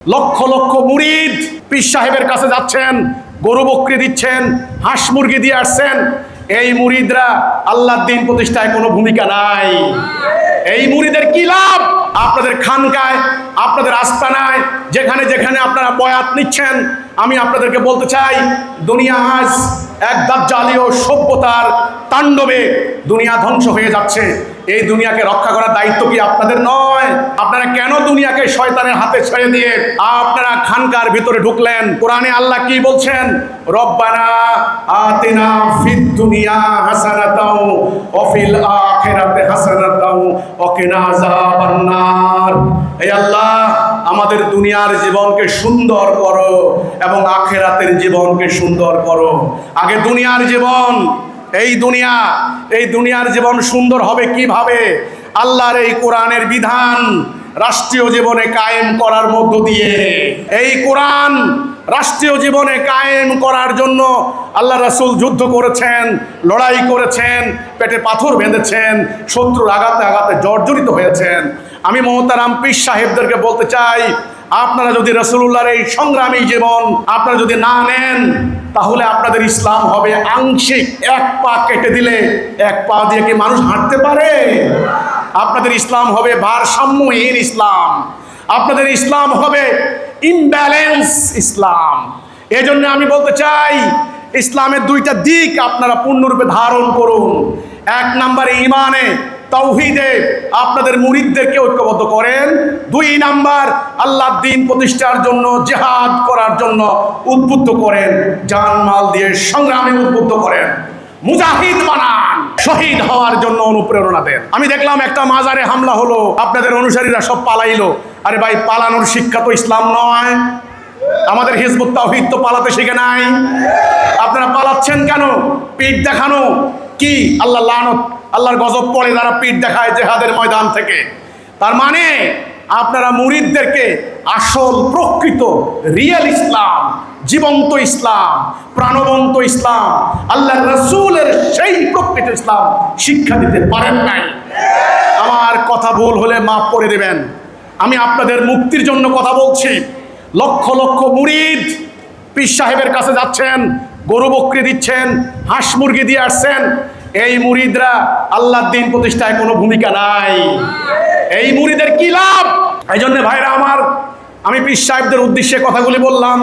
লক্ষ লক্ষ মুরিদ পীর সাহেবের কাছে যাচ্ছেন, গরু বকরি দিচ্ছেন, হাঁস মুরগি দিয়ে আসছেন। এই মুরিদরা আল্লাহর দ্বীন প্রতিষ্ঠায় কোনো ভূমিকা নাই। এই মুরিদের কি লাভ? আপনাদের খানকায়, আপনাদের আস্তানায়, যেখানে যেখানে আপনারা বয়াত নিচ্ছেন, আমি আপনাদেরকে বলতে চাই, দুনিয়া আজ এক দাজ্জালীয় সভ্যতার তাণ্ডবে দুনিয়া ধ্বংস হয়ে যাচ্ছে। এই দুনিয়াকে রক্ষা করার দায়িত্ব কি আপনাদের নয়? আপনারা কেন দুনিয়াকে শয়তানের হাতে ছেড়ে দিয়ে আপনারা খানকার ভিতরে ঢুকলেন? কোরআনে আল্লাহ কি বলছেন? রব্বানা আতিনা ফিদ দুনিয়া হাসানাতাও ওয়া ফিল আখিরাতি হাসানাতাও ওয়া কিনা আযাবান নার। হে আল্লাহ, আমাদের দুনিয়ার জীবনকে সুন্দর করো এবং আখিরাতের জীবনকে সুন্দর করো। আগে দুনিয়ার জীবন, এই দুনিয়ার জীবন সুন্দর হবে কিভাবে? আল্লাহর এই কোরআনের বিধান রাষ্ট্রীয় জীবনে কায়েম করার মধ্য দিয়ে। এই কোরআন রাষ্ট্রীয় জীবনে কায়েম করার জন্য আল্লাহ রাসূল যুদ্ধ করেছেন, লড়াই করেছেন, পেটে পাথর বেঁধেছেন, শত্রুর আঘাতে আঘাতে জর্জরিত হয়েছেন। আমি মোহতারাম পীর সাহেবদেরকে বলতে চাই, আপনারা যদি রাসূলুল্লাহর এই সংগ্রামী জীবন আপনারা যদি না নেন, তাহলে আপনাদের ইসলাম হবে আংশিক। এক পা কেটে দিলে এক পা দিয়ে কি মানুষ হাঁটতে পারে? আপনাদের ইসলাম হবে ভারসাম্যহীন ইসলাম, আপনাদের ইসলাম হবে ইমব্যালেন্স ইসলাম। এজন্য আমি বলতে চাই, ইসলামের দুইটা দিক আপনারা পূর্ণরূপে ধারণ করুন। এক নম্বরে ঈমানে তাওহীদে আপনাদের মুরিদদেরকে ঐক্যবদ্ধ করেন। দুই নাম্বার আল্লাহর দ্বীন প্রতিষ্ঠার জন্য জিহাদ করার জন্য উদ্বুদ্ধ করেন, জানমাল দিয়ে সংগ্রামে উদ্বুদ্ধ করেন, মুজাহিদ বানান, শহীদ হওয়ার জন্য অনুপ্রেরণা দেন। আমি দেখলাম একটা মাজারে হামলা হলো, আপনাদের অনুসারীরা সব পালাইলো। আরে ভাই, পালানোর শিক্ষা তো ইসলাম নয়। আমাদের হিজবুত তাওহীদ তো পালাতে শিখে নাই। আপনারা পালাচ্ছেন কেন? পিঠ দেখানো কি? আল্লাহ লানত, আল্লাহর গজব পড়ে যারা পিঠ দেখায় জিহাদের ময়দান থেকে। তার মানে আপনারা মুরিদদেরকে আসল প্রকৃত রিয়েল ইসলাম, জীবন্ত ইসলাম, প্রাণবন্ত ইসলাম, আল্লাহর রাসূলের সেই প্রকৃত ইসলাম শিক্ষা দিতে পারেন নাই। আমার কথা ভুল হলে মাফ করে দেবেন। আমি আপনাদের মুক্তির জন্য কথা বলছি। লক্ষ লক্ষ মুরিদ পীর সাহেবের কাছে যাচ্ছেন, গরু বকরি দিচ্ছেন, হাঁস মুরগি দিয়ে আসছেন। এই মুরিদরা আল্লাহর দ্বীন প্রতিষ্ঠায় কোনো ভূমিকা নাই। এই মুরিদের কি লাভ? এই জন্য ভাইরা আমার, আমি পীর সাহেবদের উদ্দেশ্যে কথাগুলি বললাম।